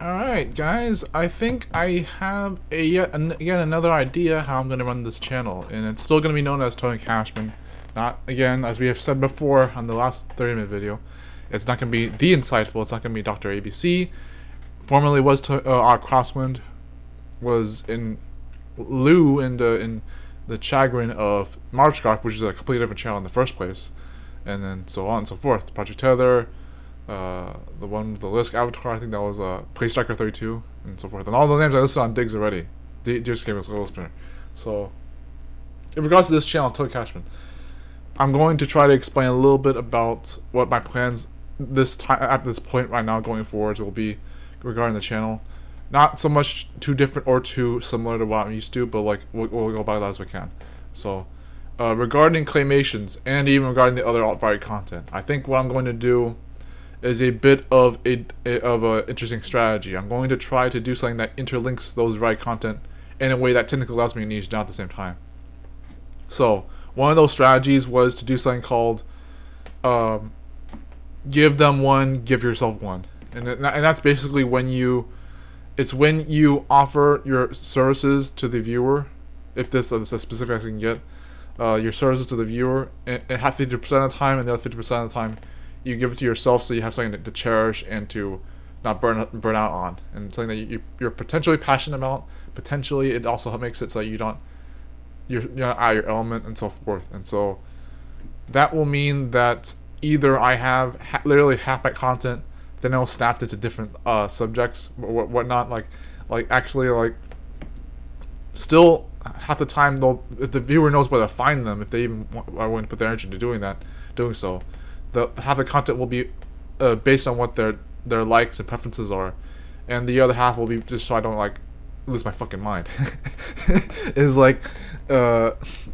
Alright guys, I think I have yet another idea how I'm going to run this channel, and it's still going to be known as Tony Cashman. Not, again, as we have said before on the last 30-minute video, it's not going to be The Insightful, it's not going to be Dr. ABC. Formerly was Crosswind, was in lieu in the chagrin of Marchgarth, which is a completely different channel in the first place, and then so on and so forth. Project Tether, the one with the Lisk avatar, I think that was Playstriker 32, and so forth. And all the names I listed on Diggs already. Just gave us a little spinner. So, in regards to this channel, Tony Cashman, I'm going to try to explain a little bit about what my plans at this point right now going forwards will be regarding the channel. Not so much too different or too similar to what I'm used to, but like we'll go by that as we can. So, regarding claymations and even regarding the other alt-variety content, I think what I'm going to do is a bit of a interesting strategy. I'm going to try to do something that interlinks those variety content in a way that technically allows me to niche down at the same time. So one of those strategies was to do something called give them one, give yourself one, and that's basically when you offer your services to the viewer. If this is as specific as you can get, your services to the viewer, and have 50% of the time, and the other 50% of the time you give it to yourself, so you have something to cherish and to not burn out on, and something that you're potentially passionate about. Potentially, it also makes it so you're not out of your element and so forth. And so that will mean that either I have literally half my content, then I'll snap it to different subjects or whatnot. Like actually still half the time if the viewer knows where to find them, if they even are willing to put their energy into doing so. The half the content will be based on what their likes and preferences are, and the other half will be just so I don't like lose my fucking mind. Is like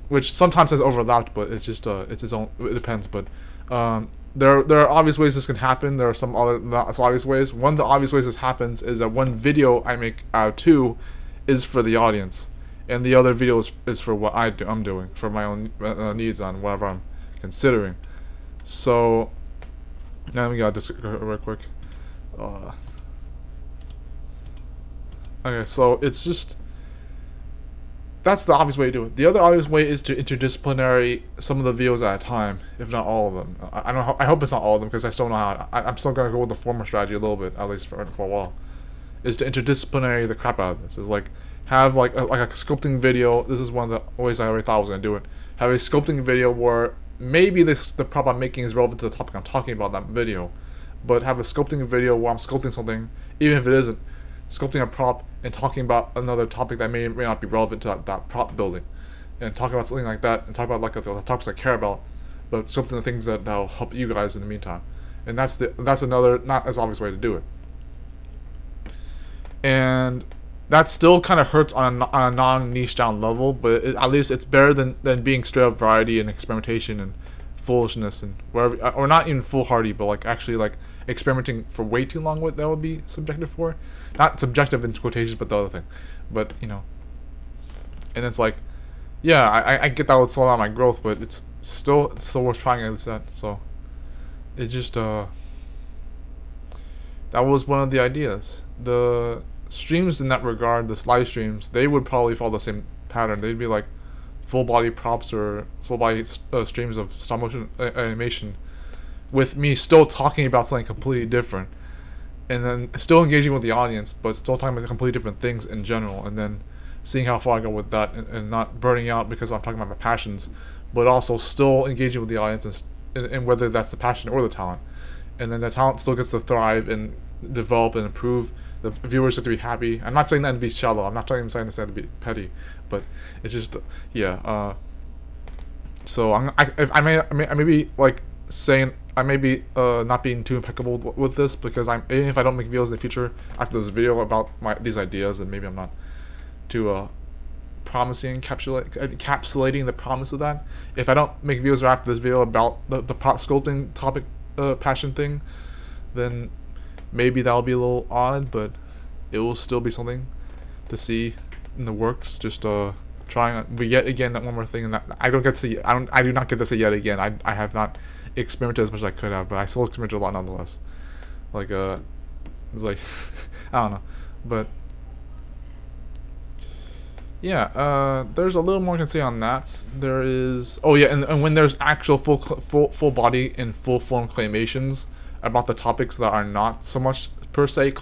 which sometimes has overlapped, but it's just it's its own. It depends, but there are obvious ways this can happen. There are some other not so obvious ways. One of the obvious ways this happens is that one video I make out of two is for the audience, and the other video is for what I'm doing for my own needs on whatever I'm considering. So now we got this real quick. Okay, so it's just that's the obvious way to do it. The other obvious way is to interdisciplinary some of the videos at a time, if not all of them. I don't. I hope it's not all of them because I still don't know how. I'm still gonna go with the former strategy a little bit, at least for a while. Is to interdisciplinary the crap out of this. Is like have like a sculpting video. This is one of the ways I already thought I was gonna do it. Have a sculpting video where maybe the prop I'm making is relevant to the topic I'm talking about in that video, but have a sculpting video where I'm sculpting something, even if it isn't, sculpting a prop and talking about another topic that may not be relevant to that prop building, and talking about something like that, and talk about like the topics I care about, but sculpting the things that'll help you guys in the meantime. And that's another not as obvious way to do it. And that still kind of hurts on a non-niche down level, but at least it's better than being straight up variety and experimentation and foolishness and whatever, or not even foolhardy, but like actually like experimenting for way too long. What that would be subjective for, not subjective in quotations, but the other thing. But you know, and it's like, yeah, I get that would slow down my growth, but it's still worth trying at least that. So it just that was one of the ideas. The streams in that regard, the live streams, they would probably follow the same pattern. They'd be like full body props or full body streams of stop motion animation, with me still talking about something completely different, and then still engaging with the audience, but still talking about completely different things in general, and then seeing how far I go with that, and not burning out because I'm talking about my passions, but also still engaging with the audience and whether that's the passion or the talent, and then the talent still gets to thrive and develop and improve. The viewers have to be happy. I'm not saying that to be shallow. I'm not saying this to be petty, but it's just yeah. So I may be like saying I may be not being too impeccable with this, because even if I don't make videos in the future after this video about these ideas, then maybe I'm not too promising encapsulating the promise of that. If I don't make videos after this video about the prop sculpting topic passion thing, then maybe that'll be a little odd, but it will still be something to see in the works. Just trying, but yet again, that one more thing, and that I do not get to say yet again. I have not experimented as much as I could have, but I still experimented a lot nonetheless. Like It's like I don't know, but yeah, there's a little more I can say on that. There is, oh yeah, and when there's actual full body and full form claymations about the topics that are not so much per se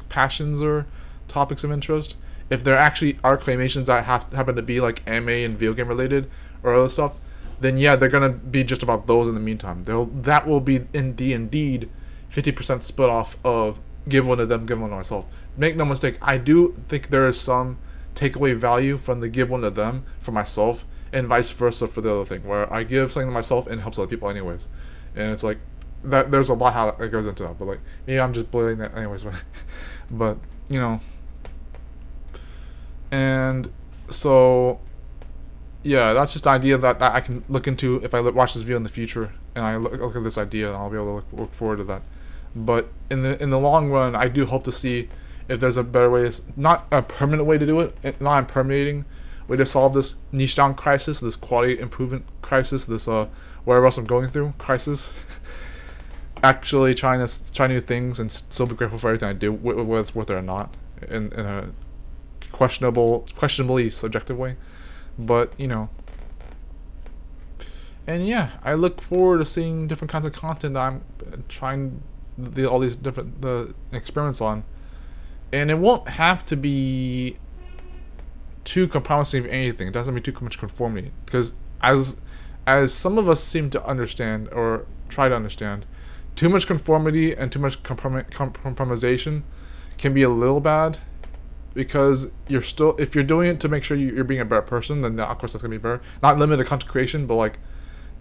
passions or topics of interest, if there actually are claymations that happen to be like anime and video game related or other stuff, then yeah, they're gonna be just about those in the meantime. That will be indeed 50% split off of give one to them, give one to myself. Make no mistake, I do think there is some takeaway value from the give one to them for myself, and vice versa for the other thing, where I give something to myself and it helps other people anyways. And it's like that. There's a lot how that goes into that, but like maybe I'm just boiling that anyways. But you know, and so yeah, that's just an idea that I can look into if I watch this video in the future, and I look at this idea, and I'll be able to look forward to that. But in the long run, I do hope to see if there's a better way, not a permanent way to do it, not a permeating way to solve this niche down crisis, this quality improvement crisis, this whatever else I'm going through crisis. Actually trying new things and still be grateful for everything I do, whether it's worth it or not, in a questionably subjective way. But you know, and yeah, I look forward to seeing different kinds of content that I'm trying all these different experiments on. And it won't have to be too compromising of anything. It doesn't be too much conformity, because as some of us seem to understand or try to understand, too much conformity and too much compromisation can be a little bad, because you're still, if you're doing it to make sure you're being a better person, then of course that's gonna be better. Not limited to content creation, but like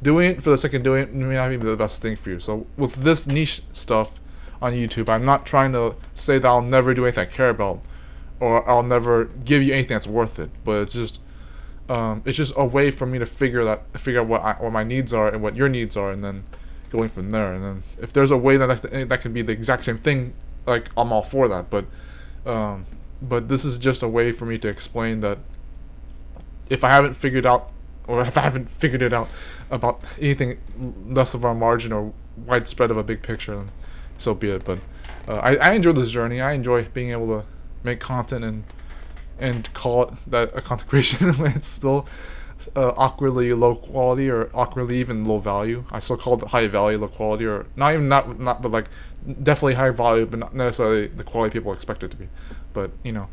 doing it for the sake of doing it may not be the best thing for you. So with this niche stuff on YouTube, I'm not trying to say that I'll never do anything I care about, or I'll never give you anything that's worth it. But it's just a way for me to figure out what my needs are and what your needs are, and then going from there. And then if there's a way that can be the exact same thing, like I'm all for that. But this is just a way for me to explain that if I haven't figured out, or if I haven't figured it out about anything less of our margin or widespread of a big picture, then so be it. But I enjoy this journey. I enjoy being able to make content and call it that a content creation when it's still awkwardly low quality or awkwardly even low value. I still call it high value, low quality, or not even not but like definitely high value, but not necessarily the quality people expect it to be. But you know,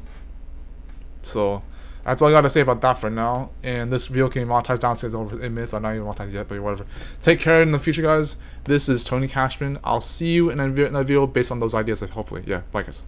so that's all I gotta say about that for now. And this video can be monetized down to over 8 minutes. I'm not even monetized yet, but whatever. Take care in the future, guys. This is Tony Cashman. I'll see you in a video based on those ideas. Hopefully, yeah. Bye, guys.